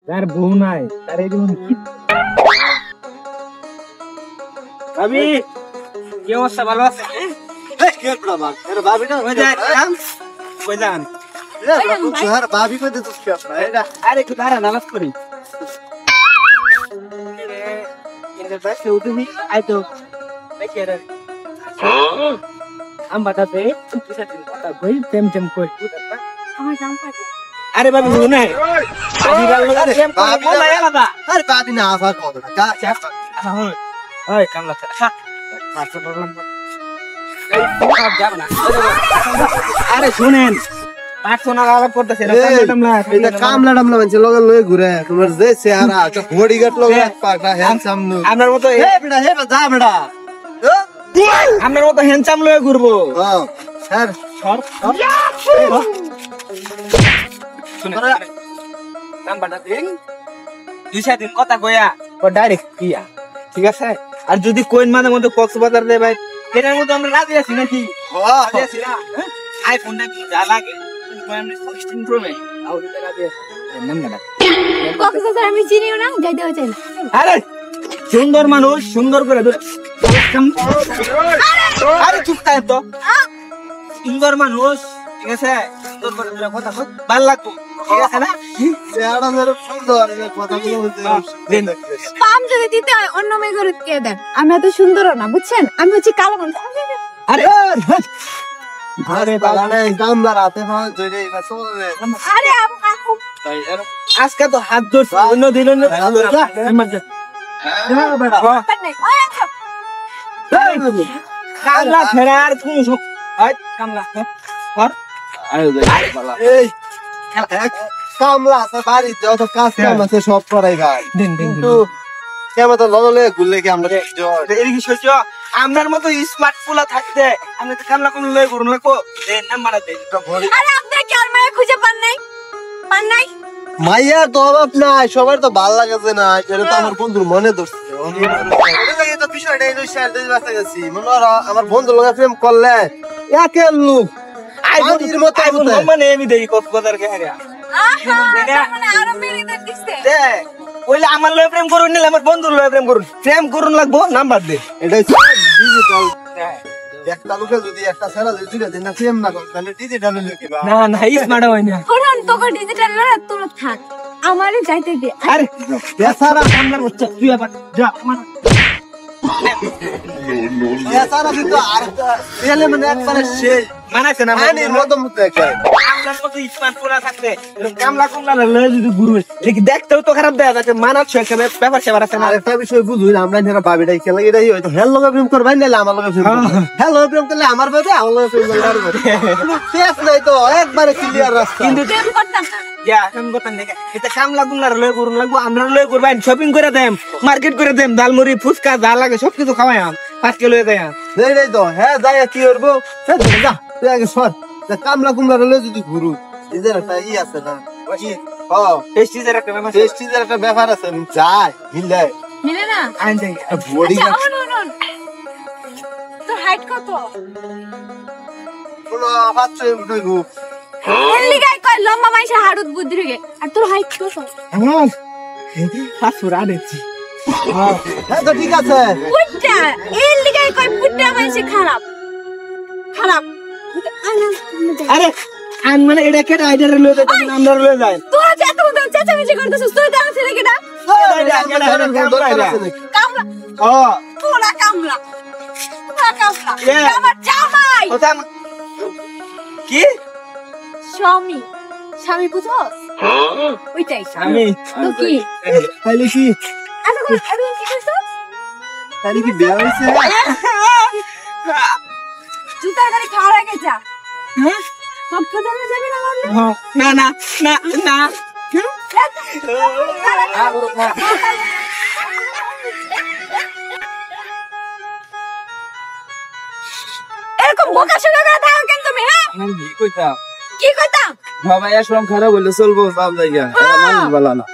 যার বউ নাই তার এই জীবন কি ভাবি কি অবস্থা ভালো আছে কি বাবা এর ভাবি না কই যান কই যান আর ভাবি কই দিছিস কি আপনা এটা আরে একটু দাঁড়া নামাজ করি এর পাশে উঠবি আই তো দেখে রে আম বাটাতে কিছু কথা কই টেম কই আমার নাম পাঠে আরে বাবু শুনে আদি গাল লগা টেম কই বলা আলাদা আরে ভাবি না আফা কত না কা ওই কামলা খা পাঁচশো প্রবলেম আরে শুনেন কামলা টামলা মানছে লগে লয়ে ঘুরে তোমার যে চেহারা বডিগার্ড লগে পাকড়া হ্যান্ডসাম নু আপনার মতো হে বেটা যা বেটা আপনার মতো হ্যান্ডসাম লয়ে ঘুরবো হ্যাঁ স্যার সর শুনেন নাম্বারটা দিন 2 দিন কথা কইয়া ও ডাইরেক্ট কিয়া ঠিক আছে আর যদি কোইন মাঝে মধ্যে কক্সবাজার দেয় ভাই এটার মধ্যে আমরা রাজি আছি নাকি রাজি আছি না আইফোনটা কি যা লাগে আমি 16 প্রো মে আউ দিতে রাজি আছি নাম্বারটা কক্সবাজার আমি চিনিও না যাইতে হচ্ছে আরে সুন্দর মানুষ সুন্দর করে ধরে আরে চুপ থাক তো সুন্দর মানুষ ঠিক আছে সুন্দর করে ধরে কথা কই ভালো লাগতো ঠিক আছে না চেহারা মেরে সুন্দর কথাগুলো হচ্ছে পাম যদি দিতে হয় অন্য মেয়ে করে কে দেন আমি এত সুন্দরও না বুঝছেন আমি হচ্ছে কালো মানুষ আরে আরে বাবা না কামলা রাতে হয় জইরে এটা চলে আরে আপু আজকে তো হাত ধরছি অন্য দিন অন্য কামলা ফেরা আর তুমি সব কামলা কর এই কামলা আছে বাড়ি যত কাজ কাম আছে সব করাই ভাই দিন কিন্তু কেমন তো ললে ঘুরলে কি আমরা এদিকে সহ্য আমরার মতো স্মার্ট পোলা থাকতে আমি তো কামলা কোন লয়ে করুন লাগবো দেন নাম্বার দে আরে আপনি কি আর মেয়ে খুঁজে পান নাই মাইয়া তো অভাব নাই সবার তো ভাল লাগছে না এটা তো আমার বন্ধুর মনে ধরছে তো বিষয়টা এই শেয়ার দিতে বাঁচা গেছি মনে হয় আমার বন্ধুর লগে প্রেম করলে একে লোক আইবুর মতো মানে আমি দেই কক্সবাজার কে হারিয়া মানে আরো মেয়েদের দিছে দে ওইলে আমার লয়ে প্রেম করুন নিলে আমার বন্ধুর লয়ে প্রেম করুন লাগবো নাম্বার দে এটা ডিজিটাল একটা লোকে যদি একটা ছেলে যদি দিন না প্রেম না করে তাহলে ডিজিটাল হলো কি বা না স্মার্ট হয় না কোরআন তোকে ডিজিটাল লড়া তোর থাক আমারে যাইতে দে আরে বেচারা কামলার হচ্ছে তুই আবার যা আমার এছাড়া কিন্তু আরেকটা ছেলে মানে একবারে সেই মানাইছে না মানির মতো মতো একবারে কামলার মতো স্মার্ট পোলা থাকতে কামলা লয়ে যদি ঘুরু দেখি দেখতেও তো খারাপ দেখা যাচ্ছে মানাচ্ছ একটা ব্যাপার সেবার আছে না আরেকটা বিষয় বুঝুই আমরা যারা বাবিটাই খেলা এটাই হয়তো হেল লগে প্রেম করবাই নাইলে আমার লগে প্রেম হেল লগে প্রেম করলে আমার বাদে আমার লগে প্রেম করবে শেষ নাই তো একবারে ক্লিয়ার রাস্তা কিন্তু প্রেম করতাম না যা আমি বলতাম দেখে এটা কামলা কুমলার লয়ে করুন লাগবো আমরা লয়ে করবেন শপিং করে দেম মার্কেট করে দেম ডালমুড়ি ফুচকা যা লাগে সবকিছু খাওয়াই 5 কিলো দেয় এইটাই তো হ্যাঁ যাই কি করবো যা তুই আগে সর কামলা কুমলা লয়ে যদি ঘুরু এদের একটা ই আছে না টেস্টিজের একটা ব্যাপার টেস্টিজের একটা ব্যাপার আছে যাই মিলে মিলে না আইন যাই বডি আচ্ছা অন তোর হাইট কত কোনো পাঁচশো উঠবো এলি গায় কয় লম্বা মাইসা হাড়ুত বুদ্ধি রেগে আর তোর হাইট কত আমার পাসপোর্ট আনেছি হ্যাঁ তো ঠিক আছে পুট্টা এলি গায় কয় পুট্টা মাইসা খারাপ আরে আন মানে এটা কেটে আইডার লয়ে যায় তখন আমরা লয়ে যায় তোরা যে এত উদম চেঁচামেচি করতেছিস তুই দাঁড়া ছেলে কেডা কামলা ও তোরা কামলা আমার জামাই কি স্বামী বুঝো ওইটাই আমি তো কি তাইলে কি আচ্ছা আমি কি করছো তাইলে কি বিয়ে হইছে জুতার গাড়ি খাওয়ার আগে যা সব খাওয়া যাবে না না এরকম বোকা শোনা করে থাকো কেন তুমি হ্যাঁ আমি কি কইতাম কি কইতাম বাবা আসলাম খারাপ হইলে চলবো বাপ জায়গা মানুষ বলা না